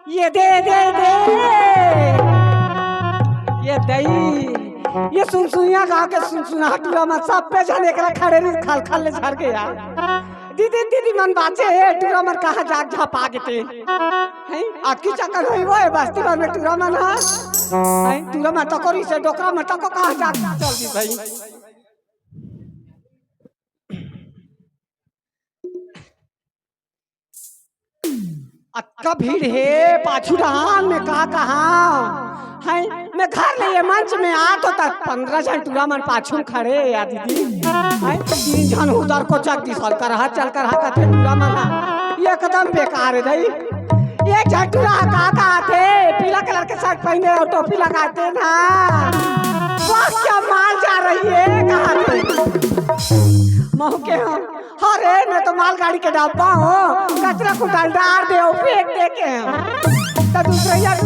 ये दे दे दे ये दही ये सुनसुनिया गा के सुनसुनाटुआ में सब पे जाने एकरा खड़े रे खाल खाल ले झर के यार दीदी दीदी मन बाचे है टूरा मन कहा जाग झाप आ गए हैं आकी चक्कर होई वो बस्ती भर में टूरा मन है टूरा में टकोरी से डोकरा में टको कहा जाग चल दी भाई अक्का भीड़ है पाछुरान में कहा है मैं घर लिए मंच में आ तो तक 15 जन टूरा मन पाछू खड़े या दीदी है 3 जन उधर को चक दी साल कर हाथ चल कर हाथ टूरा मन ये एकदम बेकार है भाई ये झटूरा काका थे पीला कलर के शर्ट पहने और टोपी लगाते ना वाह क्या माल जा रही है कहां थे महू के हम अरे मैं तो मालगाड़ी के डब्बा हूँ कचरा को डाल दे फेंक दे के तो दूसरे यार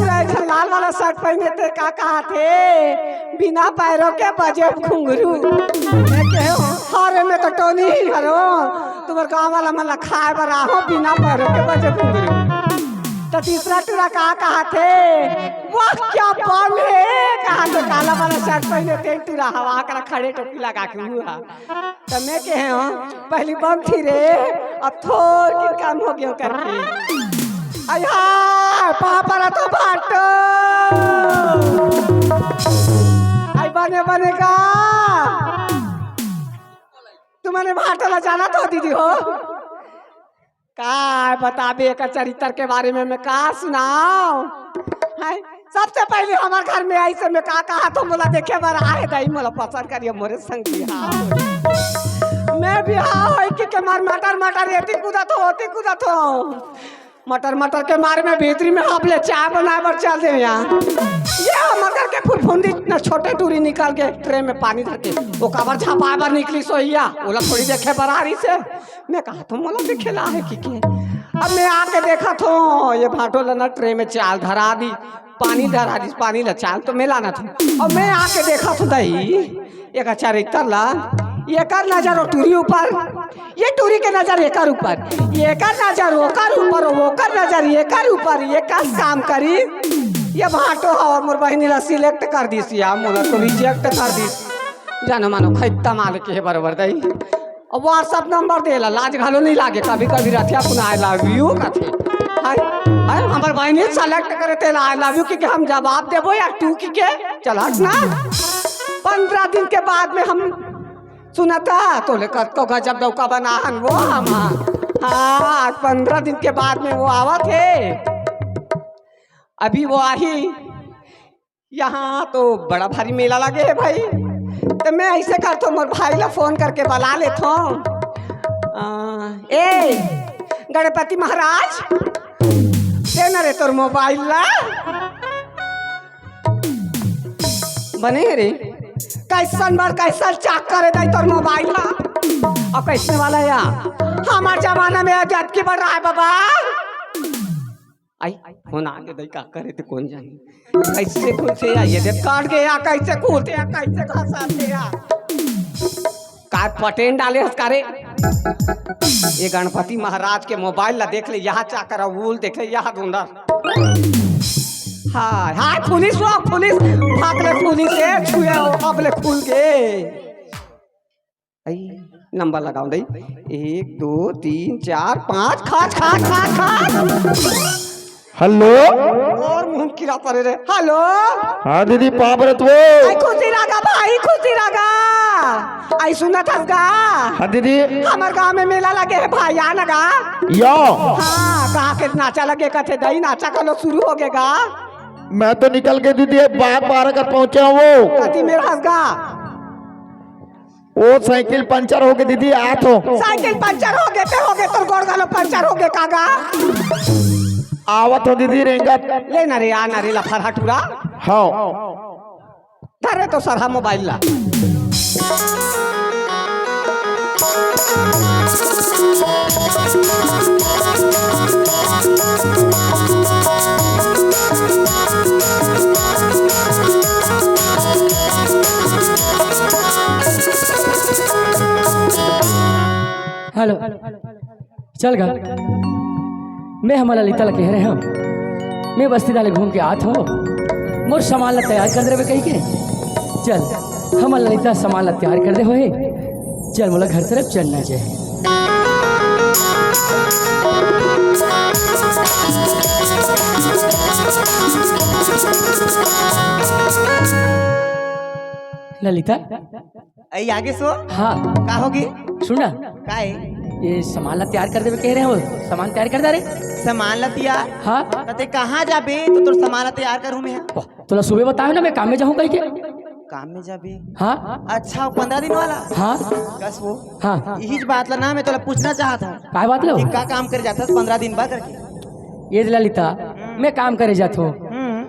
लाल वाला शर्ट पहने थे का कहा थे बिना पैरों के बजे घुंघरू अरे मैं तो टोनी ही हरो तुम्हारे गाँव वाला मला खाए बरा हो बिना पैरों के बजे घुंघरू तो तीसरा टूरा कहा थे वाह क्या बम है कहा तो काला वाला शर्ट पहने थे टूरा हवा कर खड़े टोपी लगा के हुआ तो मैं कहे हो पहली बम थी रे अब थोड़ी काम हो गया करके अया पापा तो बाटो आई बने बनेगा तुम्हारे भाटला जाना तो दीदी हो का बताबे एक चरित्र के बारे में मैं का सुनाओ है सबसे पहले हमारे घर में आई से मैं का कहा तो बोला देखे बार आए दही मोला पसंद करिए मोरे संग बिहार मैं बिहार हो कि मार मटर मटर एती कूदा तो मटर मटर के मारे में भीतरी में आप ले चाय बनाए बर चल दे यहाँ ये मटर के फुफुंदी इतना छोटे टूरी निकाल के ट्रे में पानी धर के वो कबर झापा बार निकली सोइया बोला थोड़ी देखे बरारी से मैं कहा तो मोला देखे ला है कि अब मैं आके देखा तो ये भाटो लना ट्रे में चाल धरा दी पानी धरा दी पानी ला चाल तो मैं लाना था और मैं आके देखा तो दही एक अच्छा रेक्टर ला ये कर नजर टूरी ऊपर ये टूरी के नजर एकर ऊपर ये कर नजर ओकर ऊपर वो कर नजर ये कर ऊपर ये का काम करी ये भाटो और मोर बहनी ला सिलेक्ट कर दी सिया मोला तो रिजेक्ट कर दी जानो मानो खैता माल के है बराबर दई और व्हाट्सएप नंबर देला लाज घालो नहीं लागे कभी कभी रथिया पुना आई लव यू कथे हाय हाय हमर बहनी सेलेक्ट करे ते आई लव यू कि हम जवाब देबो या तू की के चल हट ना 15 दिन के बाद में हम सुनाता तो लेकर तो गजब दौका बनाहन वो हम हाँ 15 दिन के बाद में वो आवा थे अभी वो आई यहाँ तो बड़ा भारी मेला लगे है भाई तो मैं ऐसे करता हूँ मोर भाई ला फोन करके बुला लेता हूँ ए गणपति महाराज देना रे तोर मोबाइल ला बने रे कैसन बार कैसा चाक करे दाई तोर मोबाइल ला और कैसे वाला या हमार जमाना में आजाद की बढ़ रहा है बाबा आई फोन आगे दाई का करे तो कौन जाने कैसे खुलते या ये देख काट गया कैसे खुलते या कैसे घसाते या का पटेन डाले हस्कारे ये गणपति महाराज के मोबाइल ला देख ले यहाँ चाकर वूल देख ले यहाँ ढूंढा हाँ हाँ पुलिस वो पुलिस भाग ले पुलिस है छुए अब ले खुल गए आई नंबर लगाओ दई 1 2 3 4 5 खाच खाच खाच खाच हेलो और मुंह किरा परे रे हेलो हाँ दीदी पापरत वो आई खुशी रागा भाई खुशी रागा आई सुना था गा हाँ दीदी हमारे गांव में मेला लगे है भाई आ लगा यो हाँ कहा के नाचा लगे कथे दही नाचा कलो शुरू हो गएगा मैं तो निकल के दीदी बाहर पार कर पहुंचा वो कति मेरा हंसगा वो साइकिल पंचर हो गई दीदी आत हो साइकिल पंचर हो गए तो गोड़ गालो पंचर हो गए कागा आवत हो दीदी रेंगत ले ना रे आना रे लफर हटूरा हाँ धरे तो सरहा मोबाइल ला हेलो चल गा मैं हमारा ललिता ला कह रहे हम मैं बस्ती डाले घूम के आत हो मोर सामान ला तैयार कर दे कही के चल हमारा ललिता सामान ला तैयार कर दे होए चल मोला घर तरफ चलना चाहिए ललिता आई आगे सो हाँ का होगी सुना का है ये सामान ला तैयार कर दे कह रहे हो सामान तैयार कर दे रे सामान ला तैयार हाँ तते कहाँ जाबे तो तोर सामान ला तैयार करूँ मैं तोला सुबह बताओ ना मैं काम में जाऊँ कहीं के काम में जाबे हाँ अच्छा 15 दिन वाला हाँ कस वो हाँ यही बात ला ना मैं तोला पूछना चाहता हूँ काय बात लो कि का काम कर जाता 15 दिन बाद करके ये ललिता मैं काम करे जातो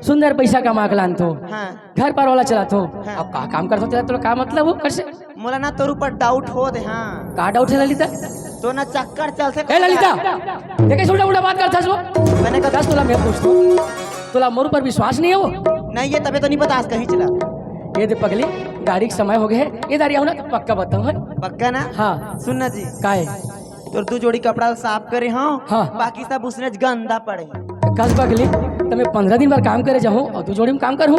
सुंदर पैसा कमा के लानतो हाँ घर पर वाला चलातो अब का काम करतो तेरा तो का मतलब हो कैसे मोला ना तोर ऊपर डाउट हो दे हाँ का डाउट है ललिता तो ना चक्कर चल से ए ललिता देखे उल्टा उल्टा बात करता वो मैंने कहा दस तोला मैं पूछतो तोला मोर पर विश्वास नहीं है वो नहीं ये तबे तो नहीं पता आज कहीं चला ये दे पगली गाड़ी के समय हो गए है ये दारी आओ ना तो पक्का बताऊं है पक्का ना हाँ सुनना जी काहे तोर 2 जोड़ी कपड़ा साफ करे हाँ हाँ। बाकी सब उसने गंदा पड़े कल पगली तो मैं 15 दिन बार काम करे जाऊँ और तू जोड़ी में काम करूँ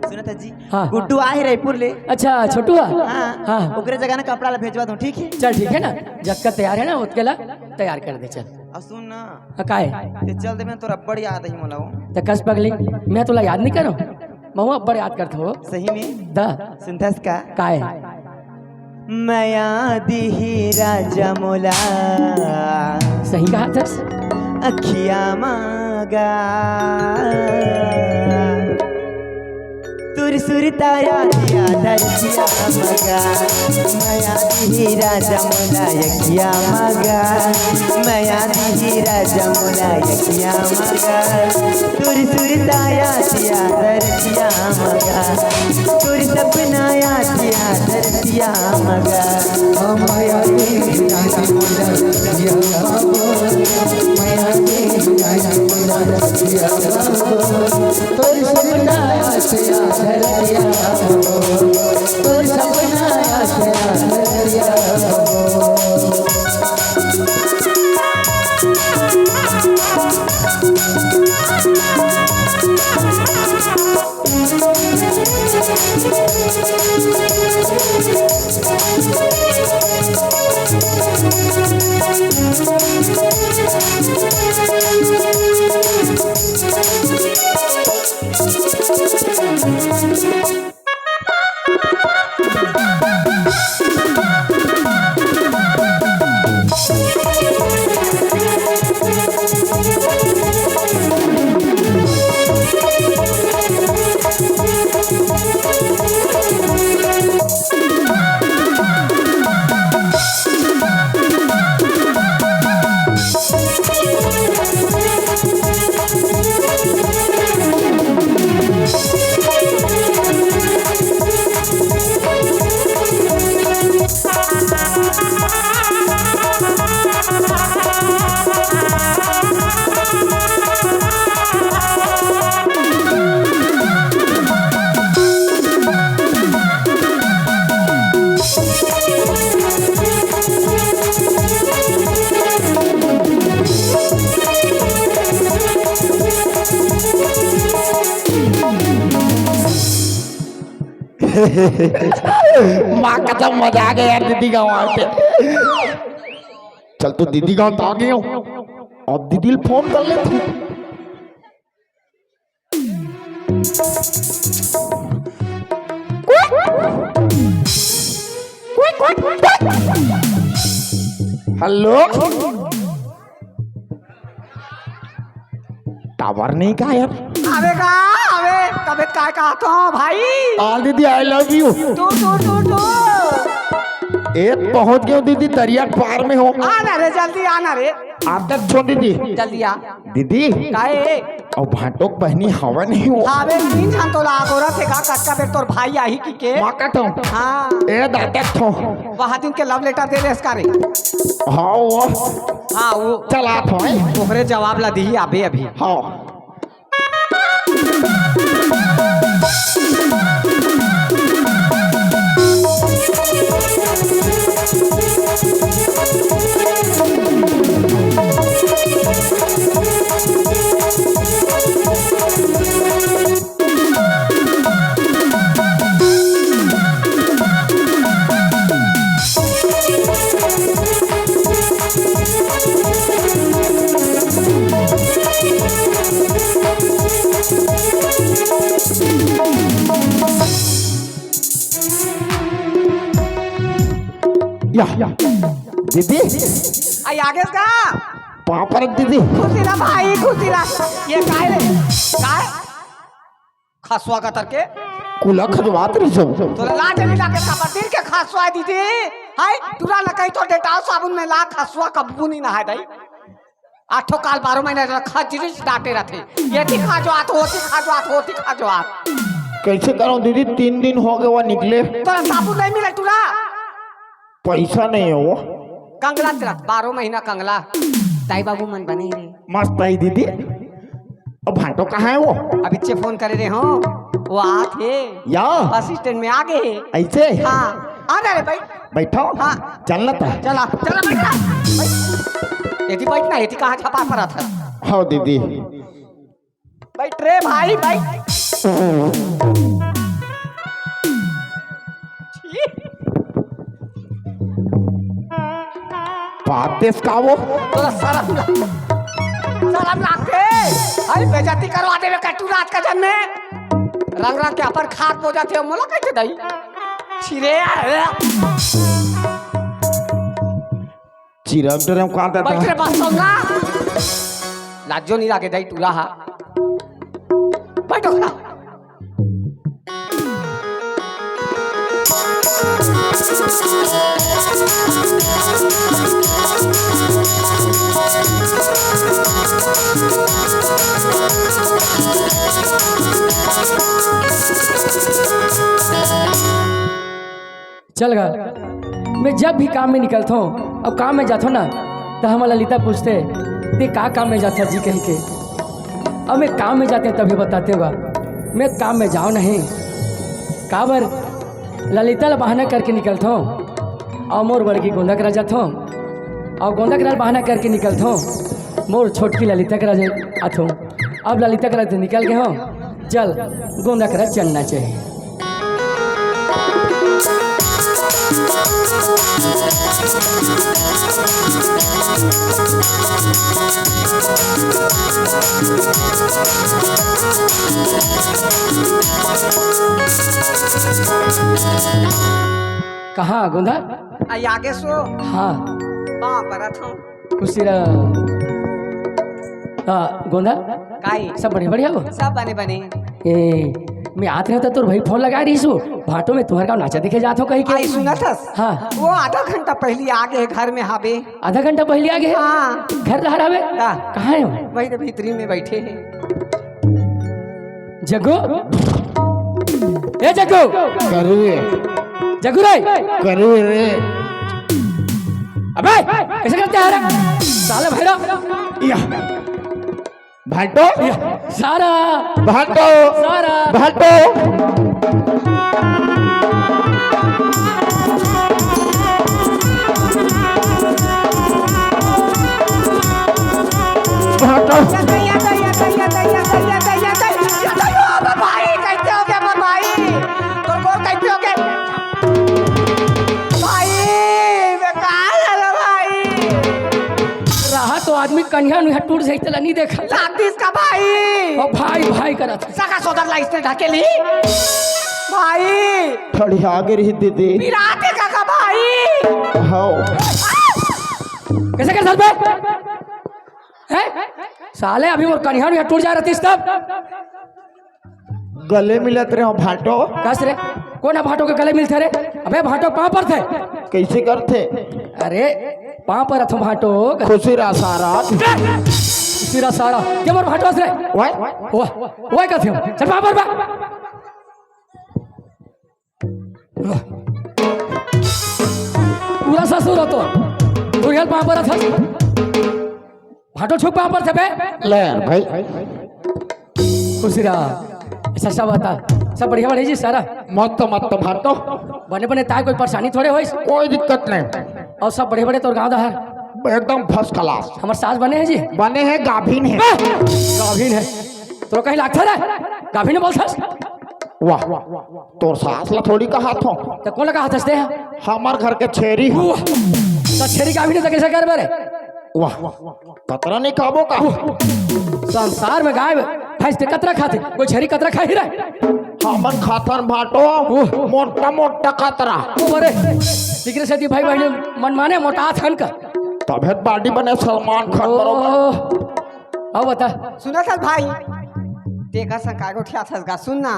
सुनता जी हाँ। गुड्डू आए रायपुर ले अच्छा छोटू हाँ हाँ ओकरे जगह ना कपड़ा ला भेजवा दूं ठीक है चल ठीक है ना जब का तैयार है ना उसके ला तैयार कर दे चल अब सुन ना हाँ, काहे ते चल दे मैं तो रब्बड़ याद है मोला वो तो कस पगली मैं तुला याद नहीं करूँ मैं अब बड़े याद करता हूँ सही में दा सुनथस का काहे मया दिही राजा मोला सही कहा था अखिया मागा तुर सुरता राजिया धरतिया मगा मया दिही राजा मोला यकिया मगा मया दिही राजा मोला यकिया मगा तुर सुरता राजिया धरतिया मगा तुर सपना यातिया धरतिया मगा मया दिही राजा मोला यकिया मया दिही राजा मोला यकिया तुर सपना यातिया धरतिया तुर सपना यातिया धरतिया माँ कसम मजा आ गया यार दीदी गाँव आके चल तो दीदी गाँव तो आ गया हूँ अब दीदी फोन कर लेती हेलो टावर नहीं का यार। अबे का अबे तबियत काय का तो भाई आ दीदी आई लव यू। तू एक पहुंच गए दीदी, दरिया के पार में हो। आना रे जल्दी आना रे, आप तक छोड़ दीदी। जल्दी आ। दीदी काहे और भाटोक बहनी हवा नहीं हो। आबे तीन जन तो लागोरा थे का कच्चा बेर तोर भाई आही की के। माका तो हाँ ए दादा तो वहाँ दिन के लव लेटर दे दे इसका रे। हाँ वो हाँ वो चला तो ओकरे जवाब ला दी अबे अभी। हाँ या दीदी आई आगे का पापा रख दीदी। खुशी ना भाई खुशी ना। ये काय रे काय खसवा का तरके कुला खजवात रही सब। तो लाज नहीं लाके कबर दिन के खसवा दी थी। हाय तुरा लकई तो डेटाल साबुन में ला खसवा कब्बू नहीं नहाय दई। आठो काल 12 महीने रखा जिरिस डाटे रहते। ये थी खा जो आत होती खा जो आत होती खा जो आत। कैसे करो दीदी, 3 दिन हो गए वो निकले, तो साबुन नहीं मिले तुरा। पैसा नहीं है वो। कंगला तेरा 12 महीना कंगला ताई बाबू मन बने रे। मस्त है दीदी। अब भाटो कहाँ है वो? अभी चे फोन करे रे हो वो आत है या बस स्टैंड में आगे है। ऐसे हाँ आना रे भाई बैठो। हाँ चलना था। चला चला बैठना यदि बैठना यदि कहाँ छपा पड़ा था। हाँ दीदी बैठ रे भाई बैठ। बात देश का वो तो शर्म लागते अरे बेइज्जती करवा देवे कटू रात का जन्म में रंग रंग के अपन खाद हो जाते हो मोला कैसे दई छिरे चिरम टरम कहाँ था? बैठ रे बस सोना लाजो नहीं लागे दई टूला हा बैठो ना। चल गा। मैं जब भी काम में निकलता हूँ अब काम में जाता हूँ ना तो हमारा ललिता पूछते ते का काम में जाता जी कहीं के। अब मैं काम में जाते हैं तभी बताते हुआ मैं काम में जाऊँ नहीं काबर ललिता ला बहाना करके निकलता हूँ और मोर बड़की गोंदा करा जाता हूँ और गोंदा करा बहाना करके निकलता हूँ मोर छोटकी ललिता करा आता हूँ। अब ललिता करा निकल गए हो चल गोंदा करा चलना चाहिए। कहाँ गोंदा? आई आगे सो हाँ बाँ पर था खुशी रह। गोंदा काई सब बढ़िया बढ़िया हो। सब बने बने ए मैं आते रहता तोर भाई फोन लगा रही सु भाटो में तुम्हारे गाँव नाचा देखे जाते हो कहीं आई के। सुना था हाँ वो आधा घंटा पहले आगे घर में हावे। आधा घंटा पहले आ गए हाँ घर रहा रहे का? कहाँ है हो? वही तो भीतरी में बैठे हैं। जग्गू ए जग्गू करुए जग्गू रे करुए रे। अबे कैसे करते हैं साला भैरा या भाटो सारा भाटो सारा भाटो भाटो भाई कैसे हो गया भाई तो को कैसे हो गए भाई बेकार है भाई। रहा तो आदमी कन्या नुहा टूट से चला नहीं देखा लातीस का भाई और भाई भाई करा था सका सोदर लाइस ने ढकेली भाई थोड़ी आगे रही दीदी। पिराते का भाई हाँ कैसे कर सकते हैं साले अभी मोर कनिहार में टूट जा रही तब गले मिलत रहे हो भाटो। कस रे कौन है भाटो के गले मिलते रे? अबे भाटो पाँव पर थे। कैसे करते? अरे पाँव पर अथो भाटो खुशी रा सारा सिरा सारा क्या मोर भाटो रे? वाह ओए कथि चल पाँव पर बा। पूरा ससुर हो तो बुढ़ियल पाँव पर अथो भाटो छुप पाँव पर थे बे। ले भाई खुशीरा ऐसा सब बता सब बढ़िया बढ़िया जी सारा मत भाटो बने बने ताय कोई परेशानी थोड़े होइस कोई दिक्कत नहीं, और सब बड़े बड़े तोर गाँव दहर एकदम फर्स्ट क्लास हमार सास बने हैं जी। बने हैं, गाभिन है। गाभिन है तो कहीं लागता रे गाभिन ने बोलथस। वाह तोर सास ला थोड़ी कहा थो, तो कौन लगा हथस दे हमार घर के छेरी है। तो छेरी गाभिन तो कैसे कर बरे? वाह कतरा नहीं खाबो का? संसार में गाय भैंस के कतरा खाते कोई छेरी कतरा खा ही रहे? हमन खातन भाटो मोटा मोटा कतरा। ओ बरे सिगरे से दी भाई बहन मन माने मोटा थन का तबियत बाडी बने सलमान खान बरोबर। आओ बता सुना था भाई देखा संकागो ठिया था सुनना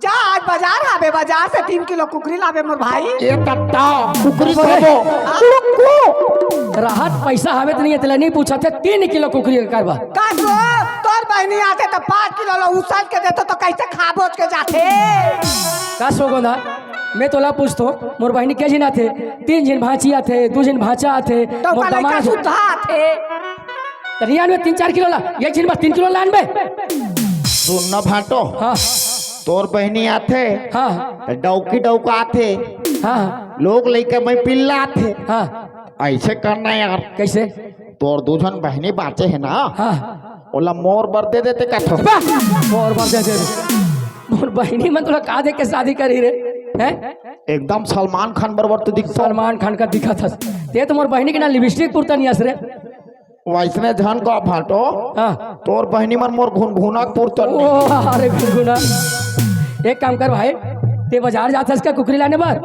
जा आज बाजार आवे, बाजार से 3 किलो कुकरी लावे मोर भाई। ये तत्ता कुकरी खाबो राहत पैसा हवे तो नहीं है नहीं पूछा थे 3 किलो कुकरी करवा कासो तोर बहनी आते तो 5 किलो लो उसल के देतो तो कैसे खाबो के जाते? का सोगोंदा मैं तोला पूछतो मोर बहनी के जिना थे 3 जिन भांचिया थे 2 जिन भांचा थे तो मोर का दामाद सुधा थे तरिया में 3-4 किलो ला एक जिन बस 3 किलो लान बे। सुनना भाटो हाँ तोर बहनी आथे हाँ डौकी डौका आथे हाँ लोग लेके मैं पिल्ला आथे। हाँ ऐसे करना यार, कैसे? तोर 2 जन बहनी बाचे है ना हाँ ओला मोर बर दे देते का थो। और बार दे मोर बहनी मन तोला का दे के शादी करी रे हैं? एकदम सलमान खान बरोबर तो दिख सलमान खान का दिखा था ते तो मोर बहनी के ना लिपस्टिक पुरता नहीं हस रे। वैसने धन का भाटो हाँ तोर बहनी मन मोर घुनघुना पुरता ओ अरे गुनगुना एक काम कर भाई ते बाजार जाता इसका कुकरी लाने बार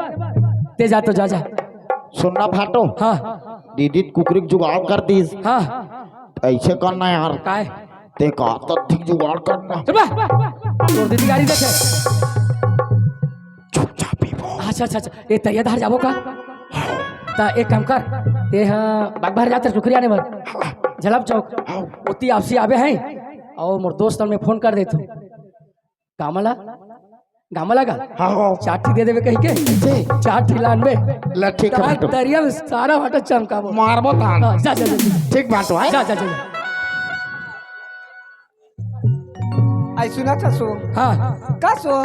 ते जा तो जा जा। सुनना भाटो हाँ दीदी कुकरी जुगाड़ कर दीस। हाँ ऐसे करना यार काय ते का तक जुगाड़ करना। चल बा तोर दीदी गाड़ी देखे चुपचाप पीबो। अच्छा अच्छा अच्छा ये तैयार धार जाबो का ता एक काम कर ते हाँ बाग बाहर जाते कुकरी आने बार झलप चौक उती आपसी आवे हैं और मोर दोस्त में फोन कर देतो कामला गामला का हाँ चाटी दे देवे कहीं के चाटी लान में ला ठीक है भाटो दरिया में सारा वाटा चमकाबो मारबो तान। हाँ, जा जा जा ठीक भाटो है जा जा जा आई सुना था सो हाँ का सो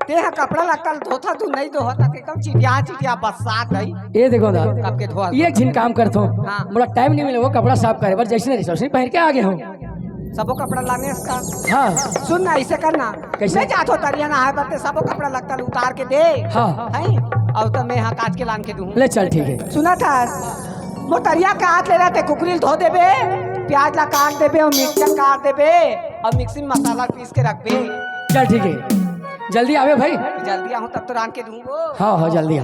ते हा कपड़ा लत्ता धोता तू नहीं धोता ते कब चिटिया चिटिया बरसात गई ये देखो दा कब के धोआ ये झिन काम करता हूँ हाँ। मोला टाइम नहीं मिले वो कपड़ा साफ करे पर जैसे नहीं वैसे पहन के आ गया हूँ। सबो कपड़ा लाने इसका हाँ सुन ना ऐसे करना कैसे? मैं जातो तरिया ना है बते सबो कपड़ा लगता उतार के दे हाँ हैं और तो मैं यहाँ काट के लान के दूं। ले चल ठीक है सुना था मोटरिया का हाथ ले रहते कुकरी धो देबे प्याज ला काट देबे और मिर्चा काट देबे और मिक्सी में मसाला पीस के रख बे। चल ठीक है जल्दी आवे भाई। जल्दी आऊँ तब तो रान के दूंगो। हाँ हाँ जल्दी आ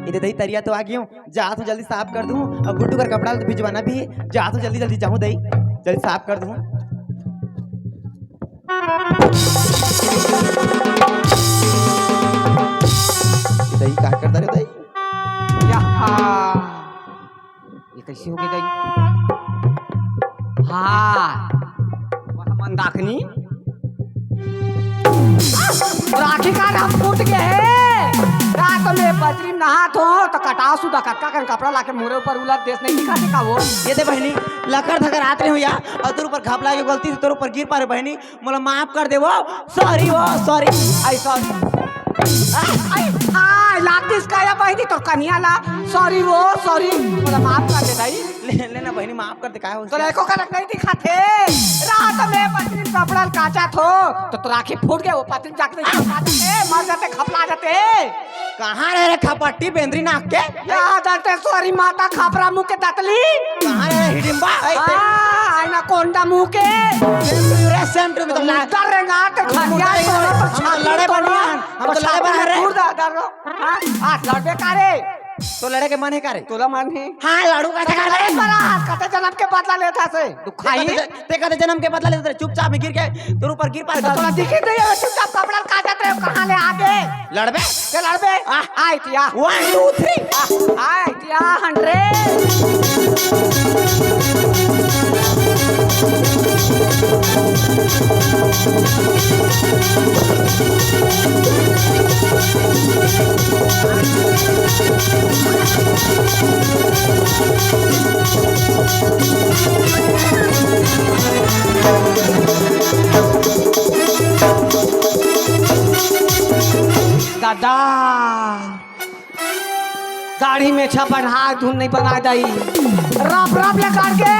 इधर दही तरिया तो आ गई हूँ जा तो जल्दी साफ कर दूँ और गुड्डू का कपड़ा तो भिजवाना भी है जा तो जल्दी जल्दी जाऊँ दही जल्दी साफ कर दूँ। दही कहाँ करता रे दही ये कैसी हो गई हाँ मंदाकिनी राखी का रंग फूट गए रात में बजरी नहा तो कटाव सुधा कटका कर कपड़ा लाके मुरे ऊपर उलट देश नहीं दिखा दिखा वो ये दे बहनी लकर धकर आते हो या और तेरे ऊपर घपला के गलती से तेरे ऊपर गिर पा रहे बहनी मोला माफ कर दे वो सॉरी आई सॉरी हाँ लातिस का या बहनी तो कन्या ला सॉरी वो सॉरी थोड़ा माफ कर दे भाई लेना बहनी माफ कर दे का हो तो एको कनक नहीं दिखा थे रात में पत्नी कपड़ा काचा थो तो राखी फूट गए वो पत्नी जाके मर जाते खपला जाते कहाँ रह रे खपट्टी बेंद्री नाक के याद आते सॉरी माता खापरा मुंह के दतली कहाँ रह हिडिंबा आईना कोंडा मुंह के सेम टू में तो उतर रेंगा ते खनिया हम लड़े बढ़िया हम तो लड़े बढ़िया रे दूर दा रो हां लड़बे कारे तो लड़े के मन है करे तोला मन है हाँ लड़ू का अरे बड़ा कते जन्म के बदला लेता से दुखाई ते कते जन्म के बदला लेते चुपचाप में गिर के तोर ऊपर गिर पा तोला दिखे नहीं है चुपचाप कपड़ा काटत रहे कहां ले आगे लड़बे के लड़बे आई तिया 1 2 3 आई तिया 100 दादा दाढ़ी में छपन हाथ धुन नहीं बना दई रब रब ले कर के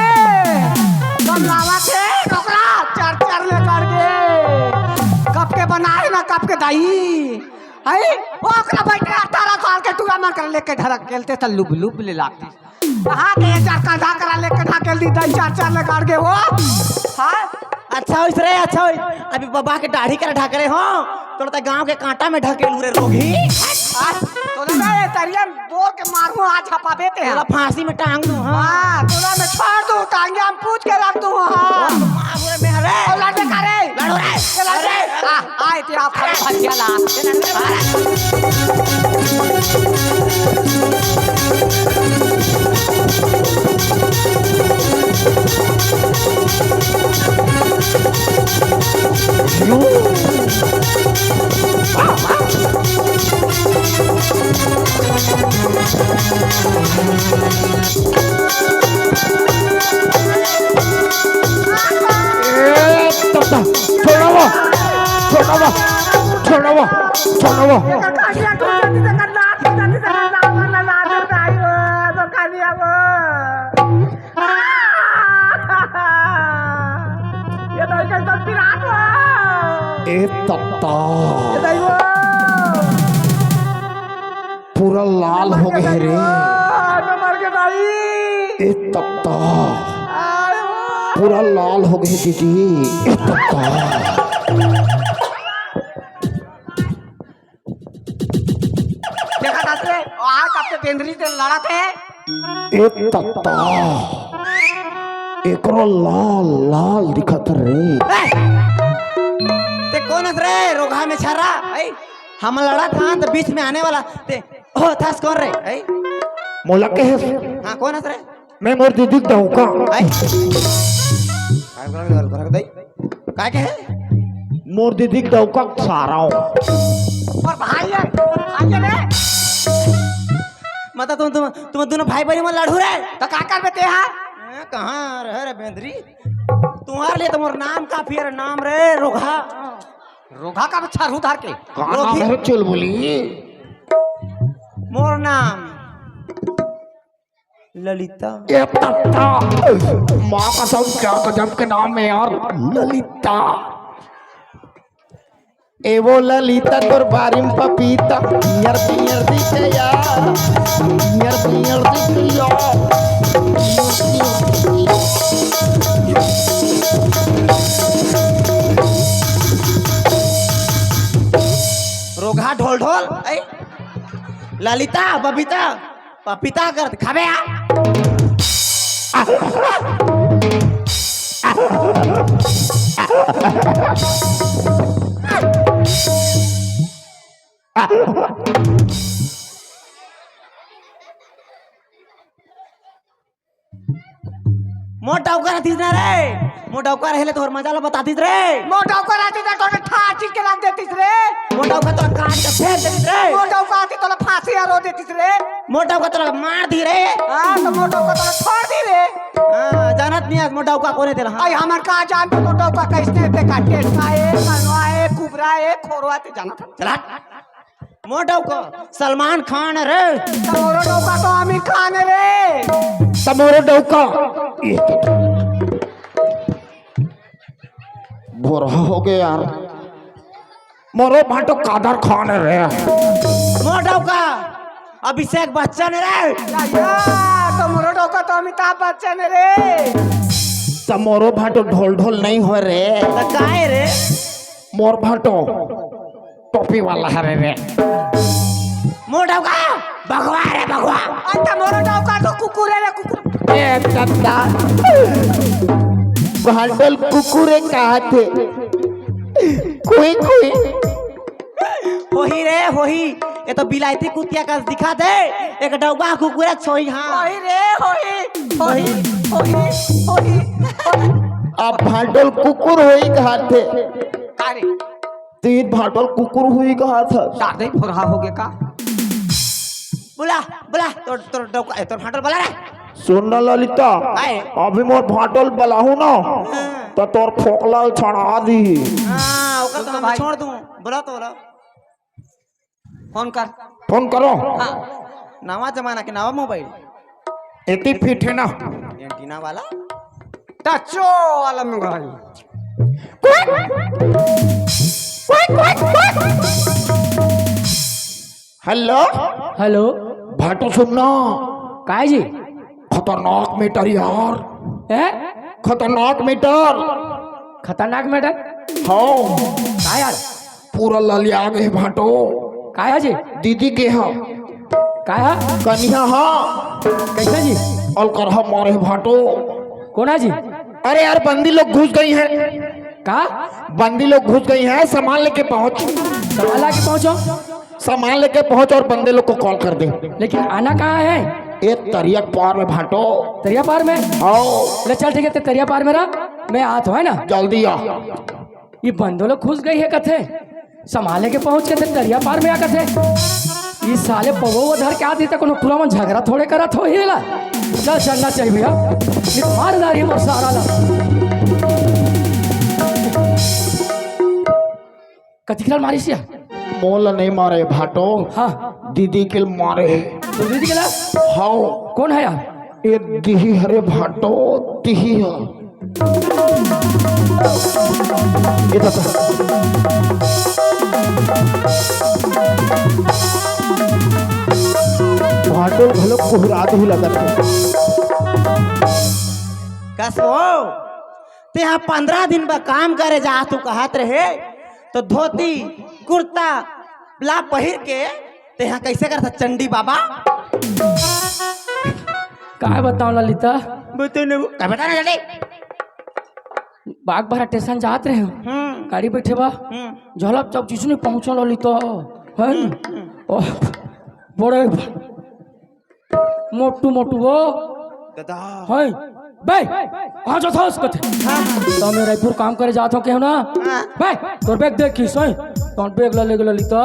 तुम लावा थे टोकरा चार चार ले कर के कब के बनाए ना कब के दाई है ओकरा बैठे 18 साल के टूरा मन कर लेके ढरक खेलते त लुब लुब ले लागती कहां के चार कांधा करा लेके ढाकेल दी दई चार चार ले कर के वो हां अच्छा होइस रे अच्छा होइस अभी बाबा के दाढ़ी कर ढाकरे हो तो गांव के कांटा में ढकेलू रे रोगी तो लगा ये तरिया बोर के मारू आज छपा देते हैं फांसी में टांग दूं हां तोला मैं छोड़ दूं टांगे हम पूछ के रख दूं हां मारे में हरे और लड़े करे लड़ो रे लड़े आए ते आप भजिया ला छोड़ो ए तत्ता पूरा लाल हो गए रे ए तत्ता पूरा लाल हो गए दीदी ए तत्ता देखा दासरे आज आपके बेंदरी से लड़ा थे एक तत्ता एकरो लाल लाल दिखत रे ते कौन है रे रोगा में छरा आई हम लड़ा था तो बीच में आने वाला ते ओ थास कौन रे आई मोला के है हां कौन है रे मैं मोर दीदी दऊका आई काय बोला दई काय के है मोर दीदी दऊका सारा और भाई आगे रे मतलब तुम दोनों भाई बहन में लड़ू रे तो का कर बेटे हां कहाँ रह रे बेंद्री तुम्हारे लिए तो मोर नाम काफी है नाम रे रोगा रोगा का बच्चा रू धार के गाना है चल बोली मोर नाम ललिता ये तत्ता माँ का सब क्या गजब के नाम है यार ललिता ए वो ललिता तोर बारिम पपीता नियर दिखे यार नियर दिखे यार रोगा ढोल ढोल ऐ ललिता बबीता पपीता कर खाबे मोटा उकर हतीस ना रे मोटा उकर हेले तोहर मजा ला बतातीस रे मोटा को राती ता तो ठाची के रख देतीस रे मोटा उकर तो काट के फेंक देतीस रे मोटा को आती तो फांसी रो देतीस रे मोटा उकर तो मार दी रे हां तो मोटा को तो छोड़ दी रे हां जानत नहीं मोटा उकर कोने तेला आई हमर का जान तो मोटा को कैसे ते काटे खाए मनवाए कुबराए खोरवाते जानत चला मोटा को सलमान खान रे तमोरो डोका तो आमिर खान है रे। तमोरो डौका बोरा हो गया यार। मोरो भाटो कादर खान है रे। मोटा का अभिषेक बच्चन रे तमोरो डोका तो अमिताभ बच्चन है रे। तमोरो भाटो ढोल ढोल नहीं हो रे। तो काहे रे मोर भाटो टोपी वाला है रे। मोटा का भगवा रे भगवा। तमोरो डोका तो कुकुर है रे कुकुर। ए कत्ता भाटल कुकुरे कहा थे कोई कोई होही रे होही ये तो बिलायती कुतिया का दिखा दे एक डौबा कुकुरा छोई हाँ होई रे होई होई होई होई। अब भाटल कुकुर हुई कहा थे। अरे तीन भाटल कुकुर हुई कहा था। दादे फुरहा हो गया का। बुला बुला तोर तोर डौका तोर फाटल बोला रे। सुन ना ललिता आए। अभी मोर भाटल बलाहू ना तो तोर फोकला छड़ा दी। हाँ ओकर तो तो हम भाई- छोड़ दूं बोला तो बोला फोन कर। फोन करो नवा जमाना के नवा मोबाइल एती फिट है ना। एंटीना वाला टचो वाला मंगाई। हेलो हेलो भाटो सुनना काय जी खतरनाक मीटर यार। है खतरनाक मीटर। खतरनाक मैटर हाँ काय यार पूरा ललिया गए भाटो। काय है जी दीदी के हाँ काय है कन्या हाँ कैसे जी और करहा मारे भाटो। कौन है जी अरे यार बंदी लोग घुस गई हैं। का बंदी लोग घुस गई हैं। सामान लेके पहुंच। संभाला के पहुंचो सामान लेके पहुंच और बंदे लोग को कॉल कर दे। लेकिन आना कहाँ है एक तरियक पार में भाटो। तरिया पार में आओ बोले चल ठीक है ते तरिया पार में रहा मैं आत है ना। जल्दी आ। ये बंदो लोग घुस गई है कथे संभाले के पहुंच के ते तरिया पार में आ कथे ये साले पवो धर के आती कोनो पूरा मन झगड़ा थोड़े करत हो हेला। चल चलना चाहिए भैया ये मारदार है मोर सारा ला कथी खिलाल मारी सिया मोल नहीं मारे भाटो। हाँ दीदी के मारे। तो दीदी के ला हाँ कौन है यार ये दिही हरे भाटो दिही है। ये भाटो भलो कोहरा ही लगत है। कसो ते यहाँ 15 दिन बा काम करे जा तू कहत रहे तो धोती कुर्ता ला पहिर के ते यहाँ कैसे करता चंडी बाबा काय बताओ ललिता बता ना जल्दी बाग भरा स्टेशन जात रहे हो गाड़ी बैठे बा झलक चौक चीज नहीं पहुंचल ललिता है ओह बड़े मोटू मोटू वो दादा है बे कहाँ जाता है उसको तो मैं रायपुर काम करे जाता हूँ क्यों ना बे तोर बैग देख की सही तो बैग ला ले ललिता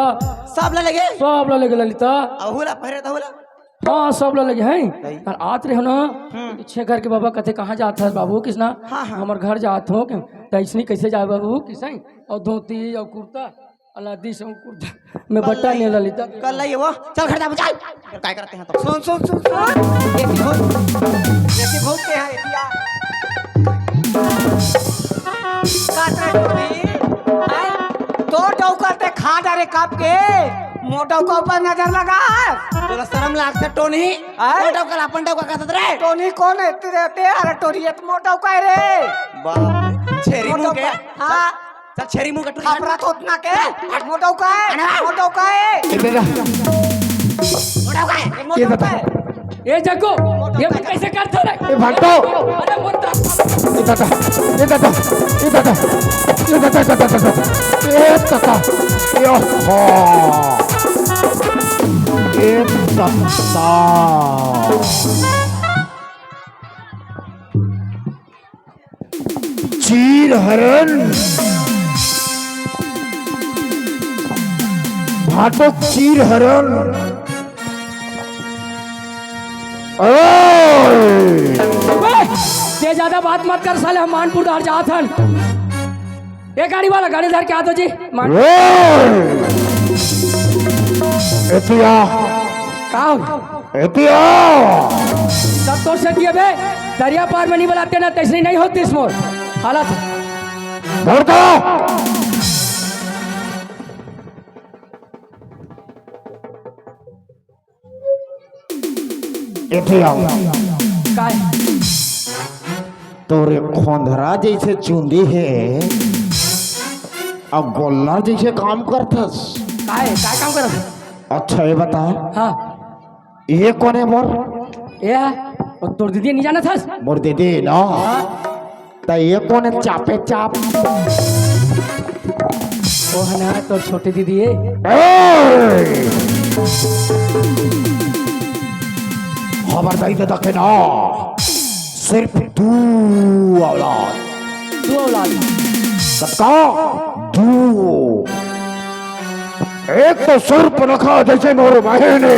सब ला लगे सब ला ले ललिता अहुला पहिरे तो अहुला हाँ सब ला लगे हैं और आत रहे हो ना पीछे घर के बाबा कहते कहाँ जाता है बाबू किसना हमारे घर जात हो क्यों तो ऐसनी कैसे जाए बाबू किसई और धोती और कुर्ता अलादी से कुर्ता मैं बट्टा नहीं ललिता कर लाई वो चल घर जा बचाई काय करते हैं तो सुन सुन सुन सुन ये भूत के हैं एतिया काट रे टोनी हैं तो डौका ते खा डारे काप के मोटो को ऊपर नजर लगा तोला शर्म लागत टोनी मोटा कल अपन डौका कहत रे टोनी कौन है ते अरे टोनी ये तो मोटो का है रे बाप छेरी मुंह के हां चल छेरी मुंह कटू खपरा थोतना के मोटो का है मोटो का है मोटो का है ये जग्गू ये मैं कैसे करता रे ए भाटो अरे मोटा ये दादा ये दादा ये दादा ये दादा दादा ये दादा यो हो ये दादा चीर हरण भाटो चीर हरण ये ज्यादा बात मत कर साले हम मानपुर धार जात हन ये गाड़ी वाला गाड़ी धर के आ दो जी मान ओए! एतिया का हो? एतिया सब तो से किए बे दरिया पार में नहीं बुलाते ना तैसे नहीं होती इस मोर हालत धड़का एतिया का है? तोरे खोंधरा जैसे चुंदी है अब गोल्ला जैसे काम करथस। का है? का काम करत है? अच्छा ये बता हाँ ये कौन है मोर ये है और तोर दीदी नहीं जाना था मोर दीदी ना तो ये कौन है चापे चाप ओ है ना तोर छोटी दीदी है खबरदारी दे दखे ना सिर्फ तू औलाद तू औलाद सबका तू एक तो सुर पर रखा जैसे मोर महीने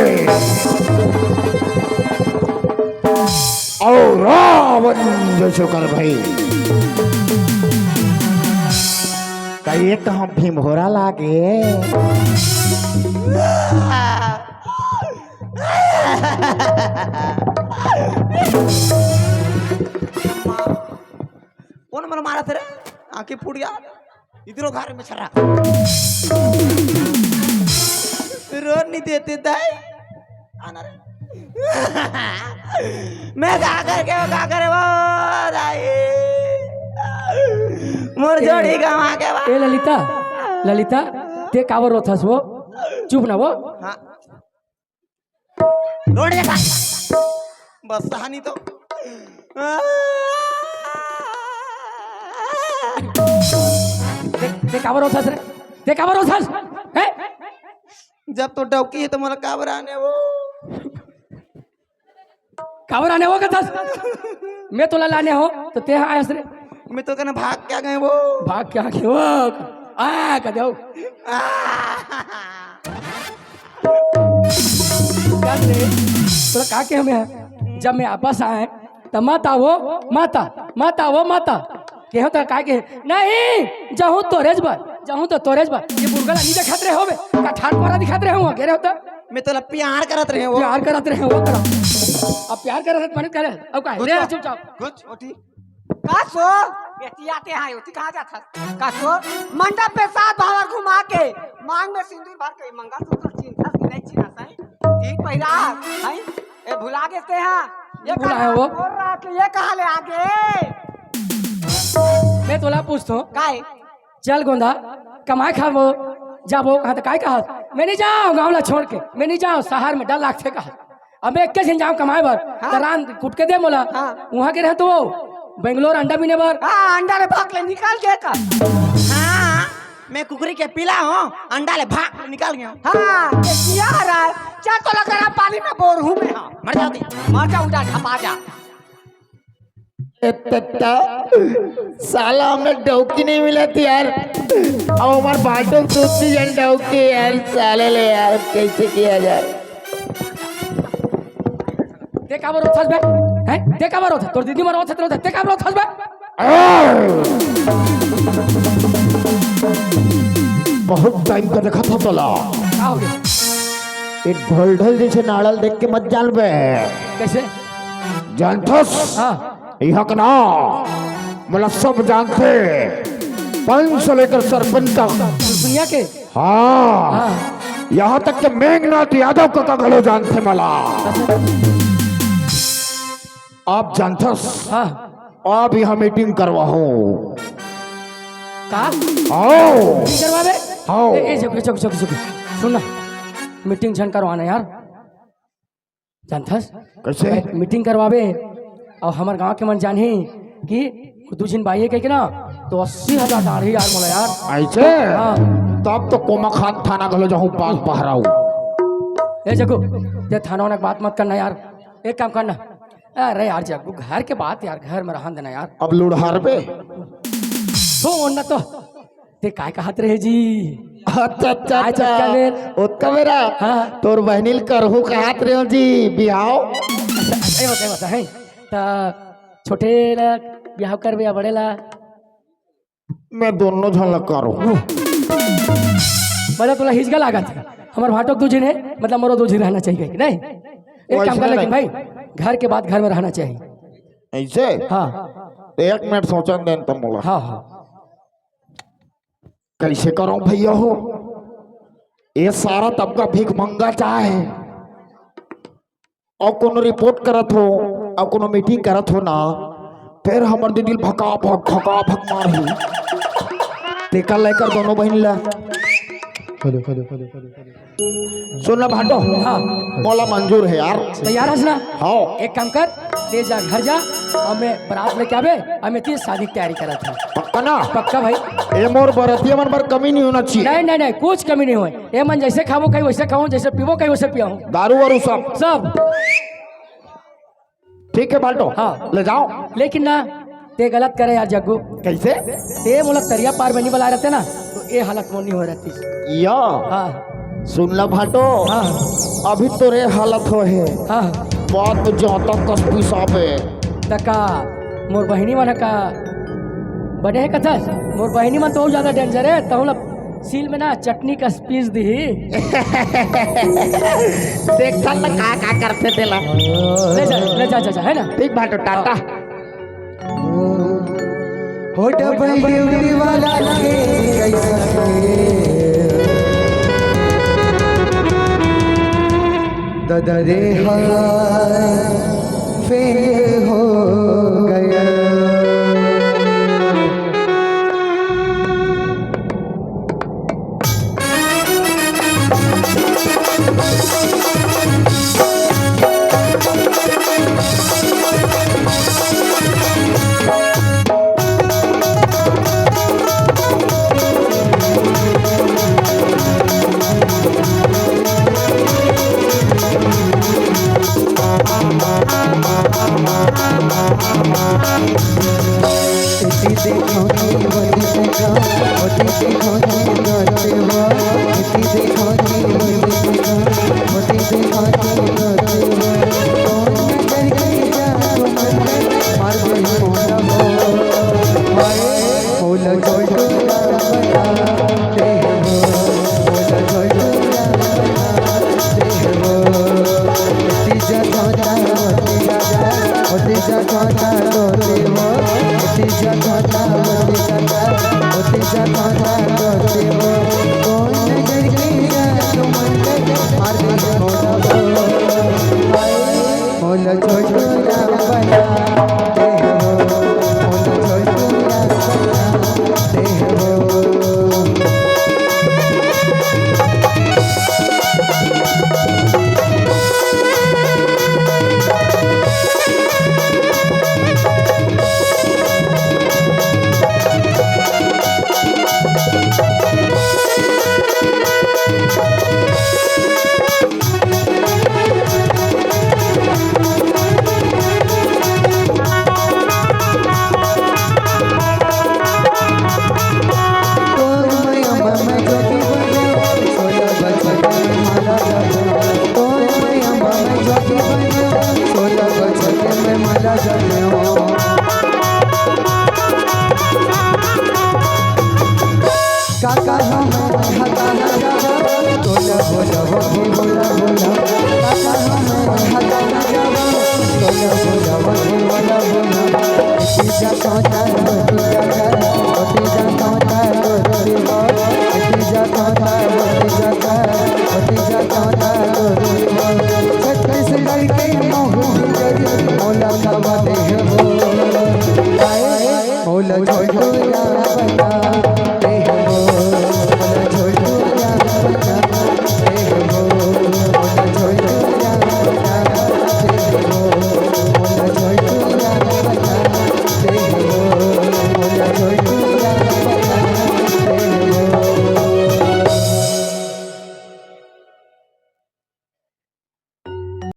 और रावण जैसे कर भाई कहिए तो हम भीमहोरा लागे कौन मन मारा थे रे आंखें फूट गया इधरों घर में छरा रोड नहीं देते दाई आना रे मैं क्या करके वो क्या करे वो दाई मोर जोड़ी गवा के बा ए ललिता ललिता ते कावर रोथस वो चुप ना वो हाँ रोड देखा बस कहानी तो ते कावर रोथस रे ते कावर रोथस है जब तो डौकी है तो मला काबर आने वो कावर आने हो कथस मैं तो लाने हो तो ते आयस रे मैं तो कहना भाग क्या गए वो भाग क्या क्यों आ कदो क्या रे तो का के हमें जब मैं वापस आए तो माता वो माता माता वो माता के होता का के नहीं जाऊं तो रेजबर जाऊं तो रेजबर ये बुरगला नहीं दिखात रहे होबे का ठाट मारा दिखात रहे हो घेरे होता मैं तो प्यार करत रहे वो प्यार करत रहे वो करो अब प्यार करत मन करे अब का रे चुपचाप कुछ ओटी कासो बेटियाते हैं उठी कहाँ जाता कासो मंडप पे सात भावर घुमा के मांग में सिंदूर भर के मंगलसूत्र चिन्ह कि नहीं चिन्ह सही ठीक पहिरा है ए भुला गए थे हां ये भुला है वो? बोल रहा कि ये कहाँ ले आगे मैं तोला पूछतो काय चल गोंदा कमाए खा वो जाबो कहा तो काय कहा मैं नहीं जाऊँ गाँव ला छोड़ के मैं नहीं जाऊँ शहर में डर लागते कहा अब मैं एक दिन जाऊँ कमाए बर रान कुट के दे मोला वहाँ के रहे तो वो बेंगलोर अंडा पीने बर हाँ अंडा ले भाग ले निकाल के का हाँ मैं कुकरी के पिला हूँ अंडा ले भाग निकाल गया हूँ हाँ ये किया रहा है क्या तो लग रहा पानी में बोर हूँ मैं हाँ मर जाती मर जा उड़ा ढपा जा तत्ता साला हमें डौकी नहीं मिला थी यार अब हमारे बाटों दूसरी जन डौकी यार साले ले यार कैसे किया जाए देखा बरो थस बे हैं देखा बरो थ तोर दीदी मरो थ तो देखा बरो थस बे बहुत टाइम का देखा था तोला का हो गया ये ढोल जैसे नाड़ल देख के मत जान बे कैसे जानथस हाँ यहाँ का ना मतलब सब जानते 5 से लेकर सरपंच तक दुनिया के हाँ हाँ यहाँ तक के मेघनाथ यादव का घलो जानते मला आप जानथस हाँ अब यहाँ मीटिंग करवाओ का आओ करवावे आओ ए चुप चुप चुप चुप सुन ना मीटिंग जन करवाना यार जानथस कैसे मीटिंग करवावे और हमारे गांव के मन जानी कि दो दिन बाई कह के ना तो 80,000 दाढ़ी यार मोला यार ऐसे हाँ तब तो कोमा खान थाना घलो जाऊँ पास पहराऊ ए जगू ये थाना वाला बात मत करना यार एक काम करना अरे यार जगू घर के बात यार घर में रहन देना यार अब लुढ़ार पे हो ना तो ते काय कहत रहे जी अच्छा अच्छा आज चक्का बेर। उत्का मेरा हाँ तोर बहनिल करहु कहत रहे हो जी बिहाव अच्छा बता है तो छोटे ला ब्याह करबे या बड़े ला मैं दोनों झलक करूँ बड़ा तोला हिजगा लागत हमारे भाटो दो जिन है मतलब मोरो दो जिन रहना चाहिए कि नहीं? एक काम कर लेकिन भाई घर के बाद घर में रहना चाहिए। ऐसे हाँ 1 मिनट सोचन देन तुम बोला हाँ हाँ कैसे करो भैया हो ये सारा तबका भीख मंगा चाहे और कोनो रिपोर्ट करत हो और कोनो मीटिंग करत हो ना फिर हमर दीदी भका भक मारही टेका लेकर दोनों बहन ला सुन ला भाटो हाँ बोला मंजूर है यार तैयार है ना? हाँ एक काम कर ले जा घर जा और मैं बारात लेके आवे और मैं तेरी शादी की तैयारी करा था। पक्का ना पक्का भाई। ये मोर बरतिया मन पर कमी नहीं होना चाहिए। नहीं नहीं नहीं कुछ कमी नहीं हुई। ये मन जैसे खावो कहीं वैसे खाऊं जैसे पीवो कहीं वैसे पियाऊं दारू वारू सब सब ठीक है बाल्टो हाँ। ले जाओ। लेकिन ना ते गलत करे यार जग्गू। कैसे ते मुलक तरिया पार बनी वाला रहते ना तो ये हालत में नहीं हो रहती। या हाँ सुन ला भाटो हाँ अभी तो रे हालत हो है हाँ बात में जाता कस्बी साबे तका मोर बहिनी मन का बने है कथा मोर बहिनी मन तो ज्यादा डेंजर है तो हम सील में ना चटनी का पीस दी देख चल का करते थे ला ले जा है ना? ठीक भाटो टाटा होठ बंदी वाला के कैसा ददरे हाय